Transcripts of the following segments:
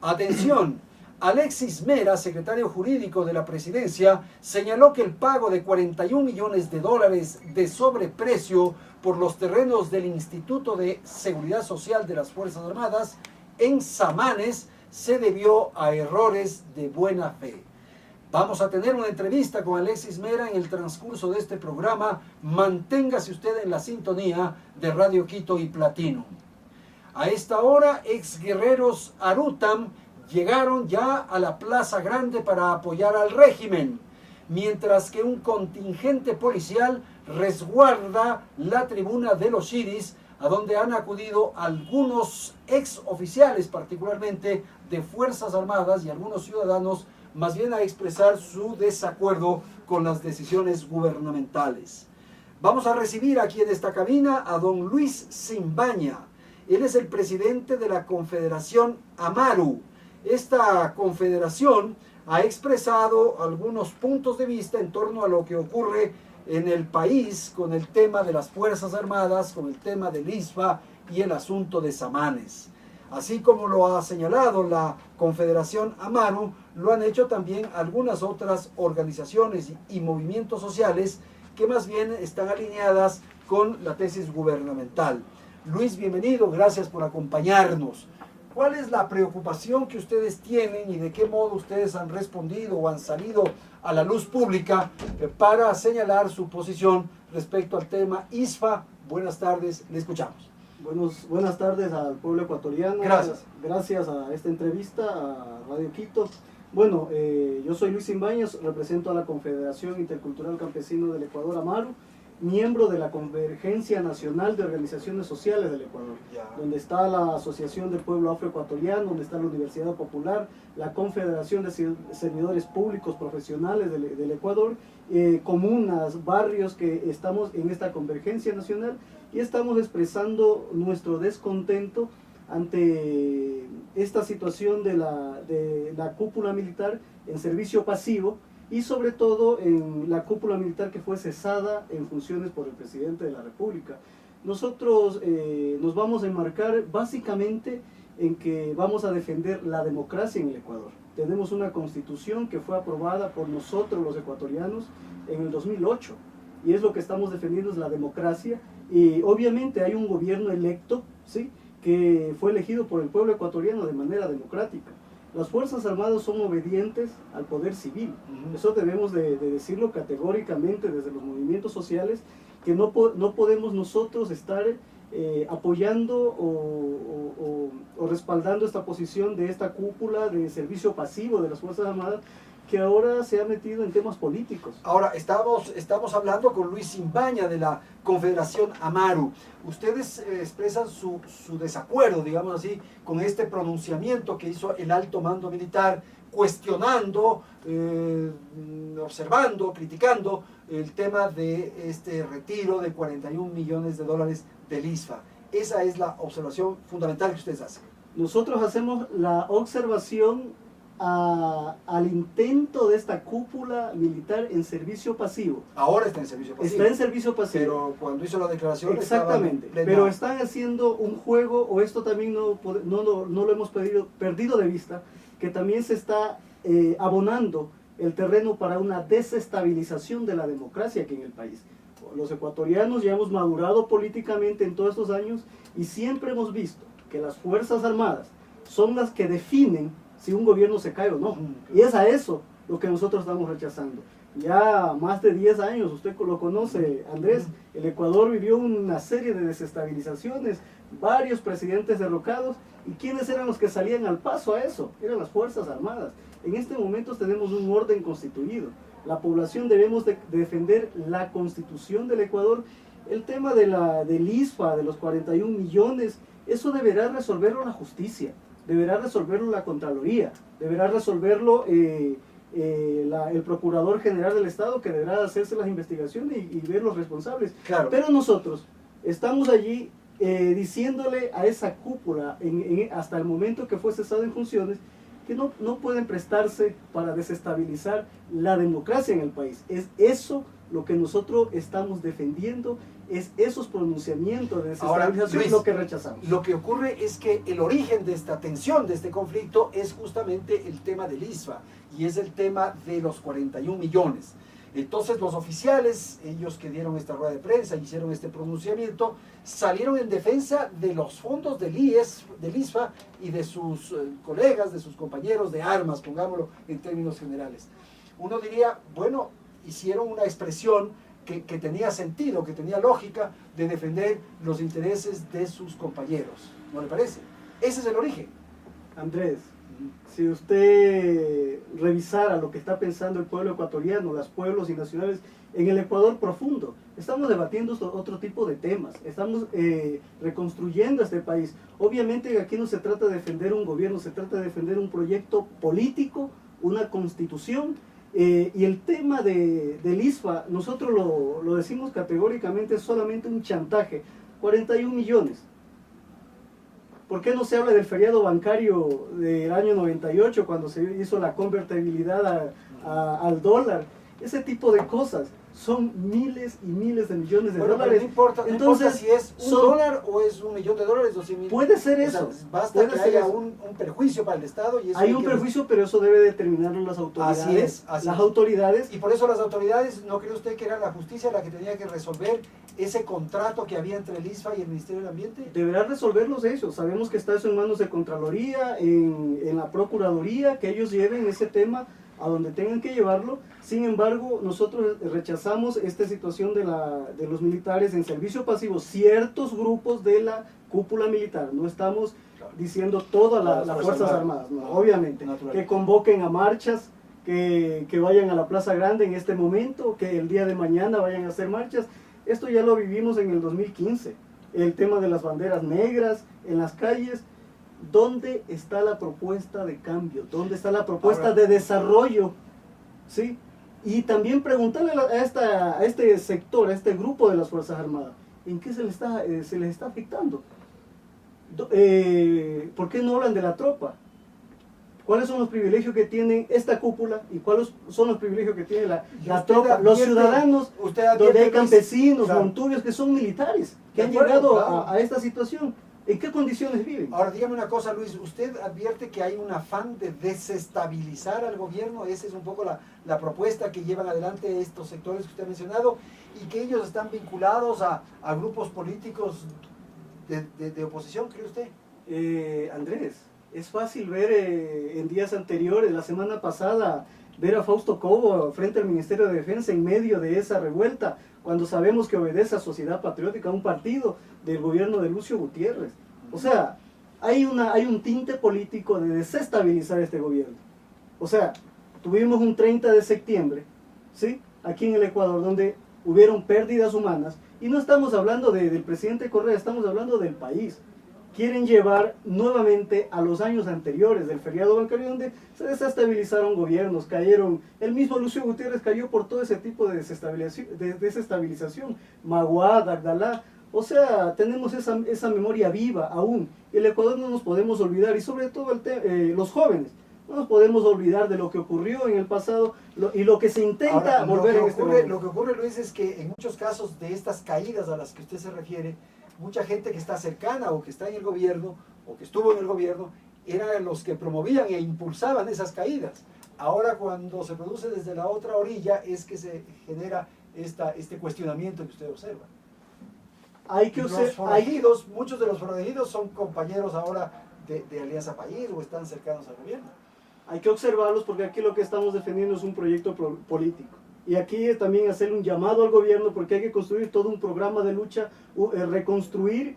Atención, Alexis Mera, secretario jurídico de la presidencia, señaló que el pago de 41 millones de dólares de sobreprecio por los terrenos del Instituto de Seguridad Social de las Fuerzas Armadas en Samanes se debió a errores de buena fe. Vamos a tener una entrevista con Alexis Mera en el transcurso de este programa. Manténgase usted en la sintonía de Radio Quito y Platino. A esta hora, exguerreros Arutam llegaron ya a la Plaza Grande para apoyar al régimen, mientras que un contingente policial resguarda la tribuna de los Shiris, a donde han acudido algunos exoficiales, particularmente de Fuerzas Armadas, y algunos ciudadanos, más bien a expresar su desacuerdo con las decisiones gubernamentales. Vamos a recibir aquí en esta cabina a don Luis Simbaña. Él es el presidente de la Confederación Amaru. Esta confederación ha expresado algunos puntos de vista en torno a lo que ocurre en el país con el tema de las Fuerzas Armadas, con el tema del ISFA y el asunto de Samanes. Así como lo ha señalado la Confederación Amaru, lo han hecho también algunas otras organizaciones y movimientos sociales que más bien están alineadas con la tesis gubernamental. Luis, bienvenido, gracias por acompañarnos. ¿Cuál es la preocupación que ustedes tienen y de qué modo ustedes han respondido o han salido a la luz pública para señalar su posición respecto al tema ISFA? Buenas tardes, le escuchamos. Buenas tardes al pueblo ecuatoriano. Gracias. Gracias a esta entrevista a Radio Quito. Bueno, yo soy Luis Simbañas, represento a la Confederación Intercultural Campesino del Ecuador, Amaru, miembro de la Convergencia Nacional de Organizaciones Sociales del Ecuador, donde está la Asociación del Pueblo Afroecuatoriano, donde está la Universidad Popular, la Confederación de Servidores Públicos Profesionales del Ecuador, comunas, barrios que estamos en esta Convergencia Nacional y estamos expresando nuestro descontento ante esta situación de la cúpula militar en servicio pasivo, y sobre todo en la cúpula militar que fue cesada en funciones por el presidente de la República. Nosotros nos vamos a enmarcar básicamente en que vamos a defender la democracia en el Ecuador. Tenemos una constitución que fue aprobada por nosotros los ecuatorianos en el 2008, y es lo que estamos defendiendo, es la democracia, y obviamente hay un gobierno electo, ¿sí?, que fue elegido por el pueblo ecuatoriano de manera democrática. Las Fuerzas Armadas son obedientes al poder civil. Eso debemos de decirlo categóricamente desde los movimientos sociales, que no podemos nosotros estar apoyando o respaldando esta posición de esta cúpula de servicio pasivo de las Fuerzas Armadas, que ahora se ha metido en temas políticos. Ahora, estamos hablando con Luis Simbaña de la Confederación Amaru. Ustedes expresan su desacuerdo, digamos así, con este pronunciamiento que hizo el alto mando militar, cuestionando, observando, criticando el tema de este retiro de 41 millones de dólares del ISFA. Esa es la observación fundamental que ustedes hacen. Nosotros hacemos la observación al intento de esta cúpula militar en servicio pasivo. Ahora está en servicio pasivo. Está en servicio pasivo. Pero cuando hizo la declaración... Exactamente. Pero están haciendo un juego, o esto también no lo hemos perdido de vista, que también se está abonando el terreno para una desestabilización de la democracia aquí en el país. Los ecuatorianos ya hemos madurado políticamente en todos estos años y siempre hemos visto que las Fuerzas Armadas son las que definen si un gobierno se cae o no. Y es a eso lo que nosotros estamos rechazando. Ya más de 10 años, usted lo conoce, Andrés, el Ecuador vivió una serie de desestabilizaciones, varios presidentes derrocados, y ¿quiénes eran los que salían al paso a eso? Eran las Fuerzas Armadas. En este momento tenemos un orden constituido. La población debemos de defender la Constitución del Ecuador. El tema del ISFA, de los 41 millones, eso deberá resolverlo la justicia. Deberá resolverlo la Contraloría, deberá resolverlo el Procurador General del Estado, que deberá hacerse las investigaciones y ver los responsables. Claro. Pero nosotros estamos allí diciéndole a esa cúpula, hasta el momento que fue cesada en funciones, que no pueden prestarse para desestabilizar la democracia en el país. Es eso Lo que nosotros estamos defendiendo es esos pronunciamientos de desestabilización, Luis, lo que rechazamos. Lo que ocurre es que el origen de esta tensión, de este conflicto, es justamente el tema del ISFA y es el tema de los 41 millones. Entonces los oficiales, ellos que dieron esta rueda de prensa, hicieron este pronunciamiento, salieron en defensa de los fondos del ISFA y de sus colegas, de sus compañeros de armas, pongámoslo en términos generales. Uno diría, bueno, hicieron una expresión que tenía sentido, que tenía lógica de defender los intereses de sus compañeros, ¿no le parece? Ese es el origen. Andrés, si usted revisara lo que está pensando el pueblo ecuatoriano, los pueblos y nacionales en el Ecuador profundo, estamos debatiendo otro tipo de temas, estamos reconstruyendo este país. Obviamente aquí no se trata de defender un gobierno, se trata de defender un proyecto político, una constitución, y el tema del ISFA, nosotros lo decimos categóricamente, es solamente un chantaje, 41 millones. ¿Por qué no se habla del feriado bancario del año 98 cuando se hizo la convertibilidad al dólar? Ese tipo de cosas son miles y miles de millones de dólares. No importa, entonces, no importa si es un dólar o es $1 millón o 100 mil. Puede ser eso. O sea, basta que haya un perjuicio para el Estado. Y eso hay un perjuicio, pero eso debe determinarlo las autoridades. Así es. Las autoridades. Y por eso las autoridades, ¿no cree usted que era la justicia la que tenía que resolver ese contrato que había entre el ISFA y el Ministerio del Ambiente? Deberá resolverlos ellos. Sabemos que está eso en manos de Contraloría, en la Procuraduría, que ellos lleven ese tema a donde tengan que llevarlo. Sin embargo, nosotros rechazamos esta situación de los militares en servicio pasivo, ciertos grupos de la cúpula militar. No estamos diciendo todas las Fuerzas Armadas, no, obviamente. Que convoquen a marchas, que vayan a la Plaza Grande en este momento, que el día de mañana vayan a hacer marchas. Esto ya lo vivimos en el 2015. El tema de las banderas negras en las calles. ¿Dónde está la propuesta de cambio? ¿Dónde está la propuesta de desarrollo? ¿Sí? Y también preguntarle a este sector, a este grupo de las Fuerzas Armadas, ¿en qué se les está afectando? ¿Por qué no hablan de la tropa? ¿Cuáles son los privilegios que tienen esta cúpula y cuáles son los privilegios que tiene la tropa? Los ciudadanos, donde hay campesinos, montubios que son militares, que han llegado a esta situación. ¿En qué condiciones viven? Ahora, dígame una cosa, Luis, ¿usted advierte que hay un afán de desestabilizar al gobierno? Esa es un poco la propuesta que llevan adelante estos sectores que usted ha mencionado y que ellos están vinculados a grupos políticos de oposición, ¿cree usted? Andrés, es fácil ver en días anteriores, la semana pasada, ver a Fausto Cobo frente al Ministerio de Defensa en medio de esa revuelta, cuando sabemos que obedece a Sociedad Patriótica, un partido del gobierno de Lucio Gutiérrez. O sea, hay un tinte político de desestabilizar este gobierno. O sea, tuvimos un 30 de septiembre, ¿sí?, aquí en el Ecuador, donde hubieron pérdidas humanas, y no estamos hablando del presidente Correa, estamos hablando del país. Quieren llevar nuevamente a los años anteriores del feriado bancario, donde se desestabilizaron gobiernos, cayeron, el mismo Lucio Gutiérrez cayó por todo ese tipo de desestabilización, Maguad, Agdalá. O sea, tenemos esa memoria viva aún. El Ecuador no nos podemos olvidar, y sobre todo los jóvenes, no nos podemos olvidar de lo que ocurrió en el pasado y lo que se intenta volver en este momento. Lo que ocurre, Luis, es que en muchos casos de estas caídas a las que usted se refiere, mucha gente que está cercana o que está en el gobierno o que estuvo en el gobierno eran los que promovían e impulsaban esas caídas. Ahora, cuando se produce desde la otra orilla, es que se genera este cuestionamiento que usted observa. Muchos de los forajidos son compañeros ahora de Alianza País o están cercanos al gobierno. Hay que observarlos porque aquí lo que estamos defendiendo es un proyecto político. Y aquí también hacer un llamado al gobierno porque hay que construir todo un programa de lucha, reconstruir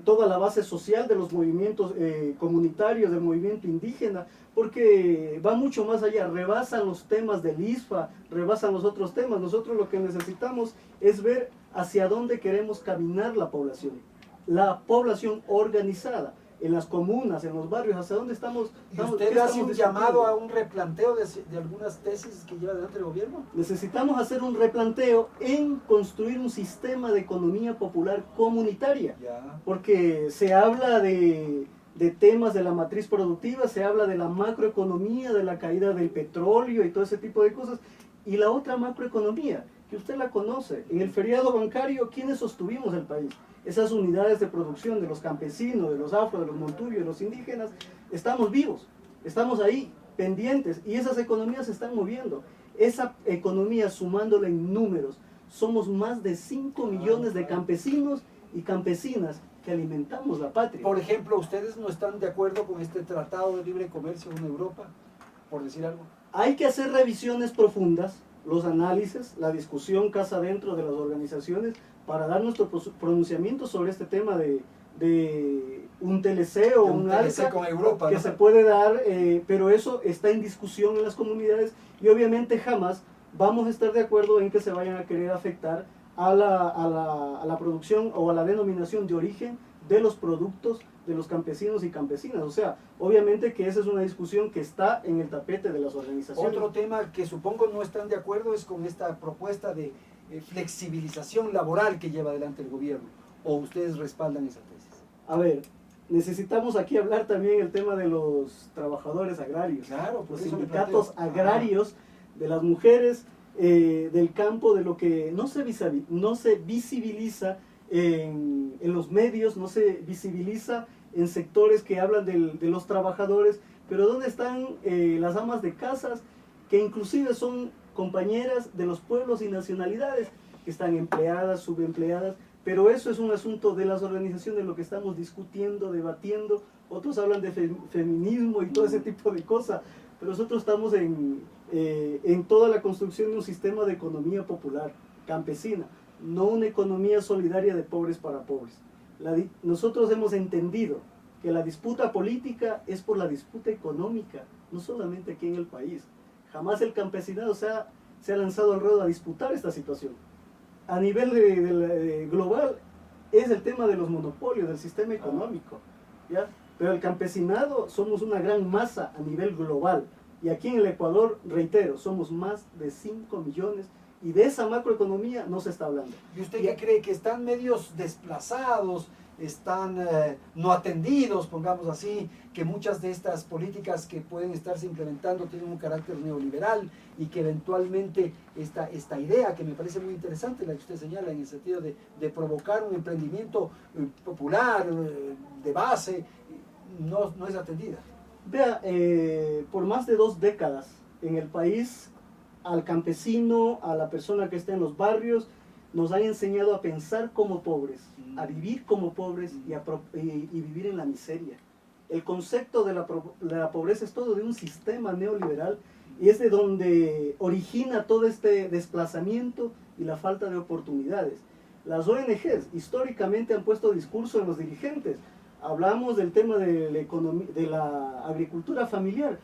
toda la base social de los movimientos comunitarios, del movimiento indígena, porque va mucho más allá, rebasan los temas del ISFA, rebasan los otros temas. Nosotros lo que necesitamos es ver hacia dónde queremos caminar la población organizada, en las comunas, en los barrios, hacia dónde estamos. ¿Y usted hace un llamado a un replanteo de algunas tesis que lleva adelante el gobierno? Necesitamos hacer un replanteo en construir un sistema de economía popular comunitaria, porque se habla de temas de la matriz productiva, se habla de la macroeconomía, de la caída del petróleo y todo ese tipo de cosas, y la otra macroeconomía que usted la conoce. En el feriado bancario, ¿quiénes sostuvimos el país? Esas unidades de producción de los campesinos, de los afro, de los montubios, de los indígenas, estamos vivos, estamos ahí, pendientes, y esas economías se están moviendo. Esa economía, sumándola en números, somos más de 5 millones de campesinos y campesinas que alimentamos la patria. Por ejemplo, ¿ustedes no están de acuerdo con este tratado de libre comercio en Europa? Por decir algo. Hay que hacer revisiones profundas, los análisis, la discusión casa adentro de las organizaciones para dar nuestro pronunciamiento sobre este tema de un TLC o un ALCA con Europa, que ¿no? se puede dar, pero eso está en discusión en las comunidades y obviamente jamás vamos a estar de acuerdo en que se vayan a querer afectar a la producción o a la denominación de origen de los productos de los campesinos y campesinas. O sea, obviamente que esa es una discusión que está en el tapete de las organizaciones. Otro tema que supongo no están de acuerdo es con esta propuesta de flexibilización laboral que lleva adelante el gobierno. ¿O ustedes respaldan esa tesis? A ver, necesitamos aquí hablar también el tema de los trabajadores agrarios. Claro, los sindicatos agrarios de las mujeres del campo, de lo que no se visibiliza en los medios, no se visibiliza en sectores que hablan de los trabajadores, pero ¿dónde están las amas de casas que inclusive son compañeras de los pueblos y nacionalidades, que están empleadas, subempleadas? Pero eso es un asunto de las organizaciones, lo que estamos discutiendo, debatiendo. Otros hablan de feminismo y todo ese tipo de cosas, pero nosotros estamos en toda la construcción de un sistema de economía popular, campesina, no una economía solidaria de pobres para pobres. Nosotros hemos entendido que la disputa política es por la disputa económica, no solamente aquí en el país. Jamás el campesinado se ha lanzado al ruedo a disputar esta situación. A nivel global es el tema de los monopolios, del sistema económico, ¿ya? Pero el campesinado somos una gran masa a nivel global. Y aquí en el Ecuador, reitero, somos más de 5 millones y de esa macroeconomía no se está hablando. ¿Y usted qué cree? ¿Que están medios desplazados, están no atendidos, pongamos así, que muchas de estas políticas que pueden estarse implementando tienen un carácter neoliberal y que eventualmente esta idea, que me parece muy interesante, la que usted señala en el sentido de provocar un emprendimiento popular, de base, no es atendida? Vea, por más de 2 décadas en el país, al campesino, a la persona que está en los barrios, nos han enseñado a pensar como pobres, a vivir como pobres y vivir en la miseria. El concepto de la pobreza es todo de un sistema neoliberal y es de donde origina todo este desplazamiento y la falta de oportunidades. Las ONGs históricamente han puesto discurso en los dirigentes. Hablamos del tema de la agricultura familiar.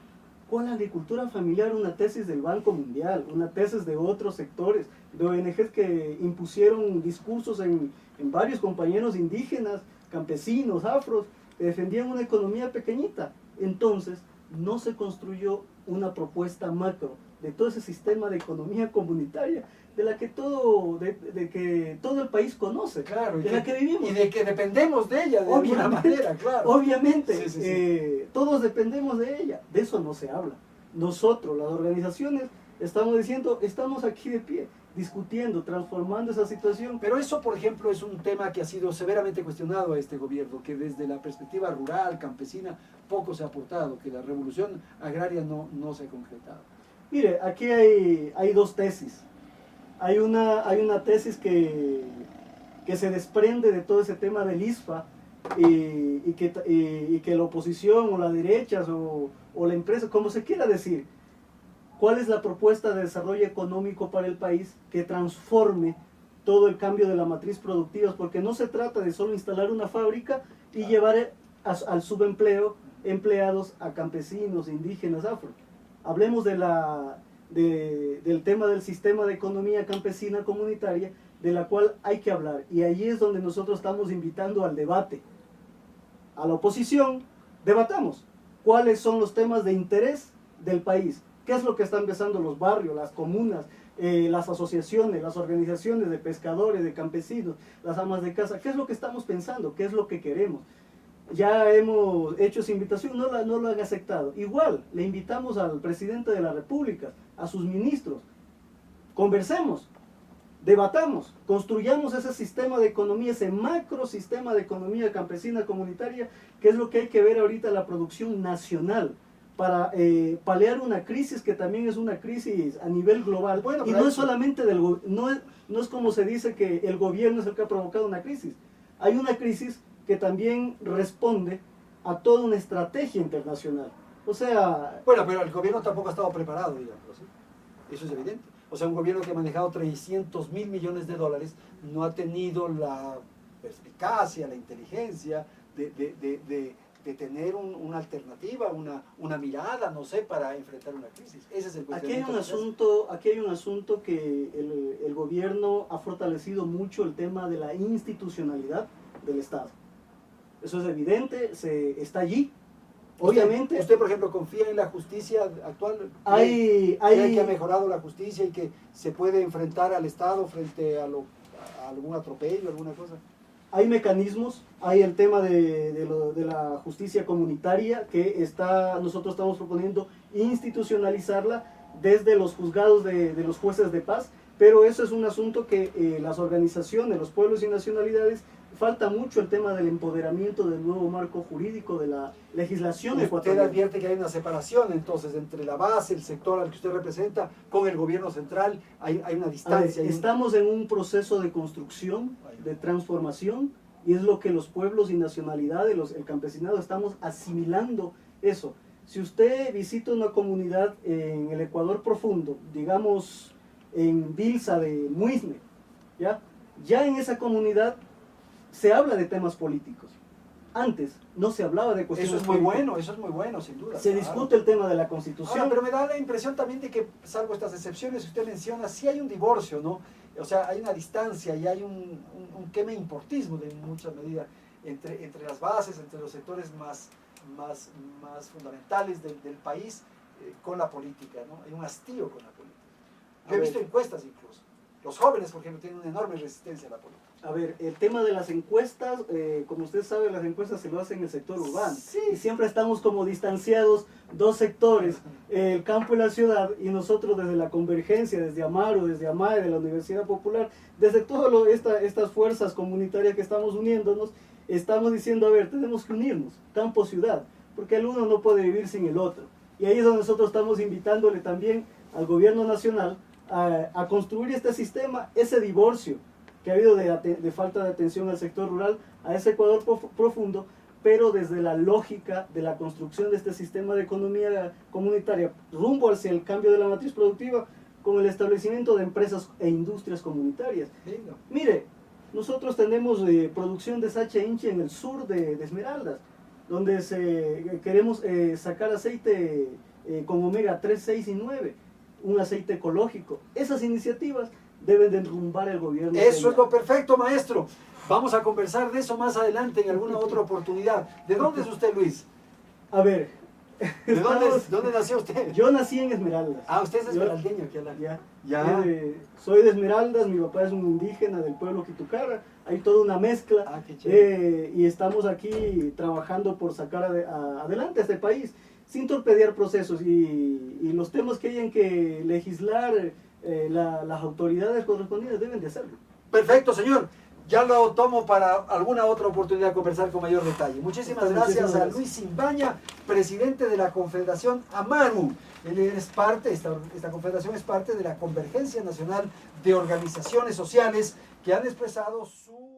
¿Cuál agricultura familiar? Una tesis del Banco Mundial, una tesis de otros sectores, de ONGs que impusieron discursos en varios compañeros indígenas, campesinos, afros, que defendían una economía pequeñita. Entonces, no se construyó una propuesta macro de todo ese sistema de economía comunitaria de la que todo el país conoce, claro, de la que vivimos. Y de que dependemos de ella, de alguna manera, claro. Obviamente, sí. Todos dependemos de ella, de eso no se habla. Nosotros, las organizaciones, estamos diciendo, estamos aquí de pie, discutiendo, transformando esa situación. Pero eso, por ejemplo, es un tema que ha sido severamente cuestionado a este gobierno, que desde la perspectiva rural, campesina, poco se ha aportado, que la revolución agraria no se ha concretado. Mire, aquí hay 2 tesis. Hay una tesis que se desprende de todo ese tema del ISFA y que la oposición o la derecha o la empresa, como se quiera decir, ¿cuál es la propuesta de desarrollo económico para el país que transforme todo el cambio de la matriz productiva? Porque no se trata de solo instalar una fábrica y llevar al subempleo empleados a campesinos, indígenas, afro. Hablemos del tema del sistema de economía campesina comunitaria, de la cual hay que hablar. Y ahí es donde nosotros estamos invitando al debate. A la oposición, debatamos cuáles son los temas de interés del país. ¿Qué es lo que están pensando los barrios, las comunas, las asociaciones, las organizaciones de pescadores, de campesinos, las amas de casa? ¿Qué es lo que estamos pensando? ¿Qué es lo que queremos? Ya hemos hecho esa invitación, no lo han aceptado. Igual, le invitamos al presidente de la República, a sus ministros. Conversemos. debatamos, construyamos ese sistema de economía, ese macro sistema de economía campesina comunitaria, que es lo que hay que ver ahorita, la producción nacional, para paliar una crisis que también es una crisis a nivel global. Bueno, y no es solamente no es como se dice que el gobierno es el que ha provocado una crisis. Hay una crisis que también responde a toda una estrategia internacional. O sea... Bueno, pero el gobierno tampoco ha estado preparado, digamos, ¿sí? Eso es evidente. O sea, un gobierno que ha manejado 300.000 millones de dólares no ha tenido la perspicacia, la inteligencia de tener una alternativa, una mirada, no sé, para enfrentar una crisis. Ese es el cuestionamiento. Aquí hay un asunto que el gobierno ha fortalecido mucho el tema de la institucionalidad del Estado. Eso es evidente, está allí. Obviamente. ¿Usted, por ejemplo, confía en la justicia actual? ¿Cree que ha mejorado la justicia y que se puede enfrentar al Estado frente a algún atropello, alguna cosa? Hay mecanismos, hay el tema de la justicia comunitaria que nosotros estamos proponiendo institucionalizarla desde los juzgados de los jueces de paz, pero eso es un asunto que las organizaciones, los pueblos y nacionalidades, falta mucho el tema del empoderamiento del nuevo marco jurídico de la legislación ecuatoriana. Usted advierte que hay una separación entonces entre la base, el sector al que usted representa, con el gobierno central, hay una distancia. Estamos en un proceso de construcción, de transformación, y es lo que los pueblos y nacionalidades, el campesinado, estamos asimilando eso. Si usted visita una comunidad en el Ecuador profundo, digamos en Bilsa de Muisne, ya en esa comunidad se habla de temas políticos. Antes no se hablaba de cuestiones políticas. Eso es muy bueno, sin duda. Se discute el tema de la Constitución. Ahora, pero me da la impresión también de que, salvo estas excepciones que usted menciona, sí hay un divorcio, ¿no? O sea, hay una distancia y hay un quema-importismo de mucha medida entre las bases, entre los sectores más fundamentales del país con la política, ¿no? Hay un hastío con la política. Yo he visto encuestas incluso. Los jóvenes, por ejemplo, tienen una enorme resistencia a la política. A ver, el tema de las encuestas, como usted sabe, las encuestas se lo hacen en el sector urbano. Sí. Y siempre estamos como distanciados dos sectores, el campo y la ciudad, y nosotros desde la Convergencia, desde Amaru, desde AMAE, de la Universidad Popular, desde todas estas fuerzas comunitarias que estamos uniéndonos, estamos diciendo, a ver, tenemos que unirnos, campo-ciudad, porque el uno no puede vivir sin el otro. Y ahí es donde nosotros estamos invitándole también al gobierno nacional a construir este sistema, ese divorcio que ha habido de falta de atención al sector rural, a ese Ecuador profundo, pero desde la lógica de la construcción de este sistema de economía comunitaria rumbo hacia el cambio de la matriz productiva, con el establecimiento de empresas e industrias comunitarias. Lindo. Mire, nosotros tenemos producción de Sacha Inchi en el sur de Esmeraldas, donde queremos sacar aceite con omega 3, 6 y 9, un aceite ecológico. Esas iniciativas deben de enrumbar el gobierno. Eso es lo perfecto, maestro. Vamos a conversar de eso más adelante en alguna otra oportunidad. ¿De dónde es usted, Luis? A ver. ¿De dónde nació usted? Yo nací en Esmeraldas. Ah, usted es esmeraldeño. Ya. Soy de Esmeraldas, mi papá es un indígena del pueblo Quitucarra. Hay toda una mezcla. Ah, qué chévere. Y estamos aquí trabajando por sacar adelante a este país, sin torpedear procesos. Y los temas que hayan que legislar, las autoridades correspondientes deben de hacerlo. Perfecto, señor. Ya lo tomo para alguna otra oportunidad de conversar con mayor detalle. Muchísimas gracias a Luis Imbaña, presidente de la Confederación Amaru. Él es parte, esta confederación es parte de la Convergencia Nacional de Organizaciones Sociales que han expresado su...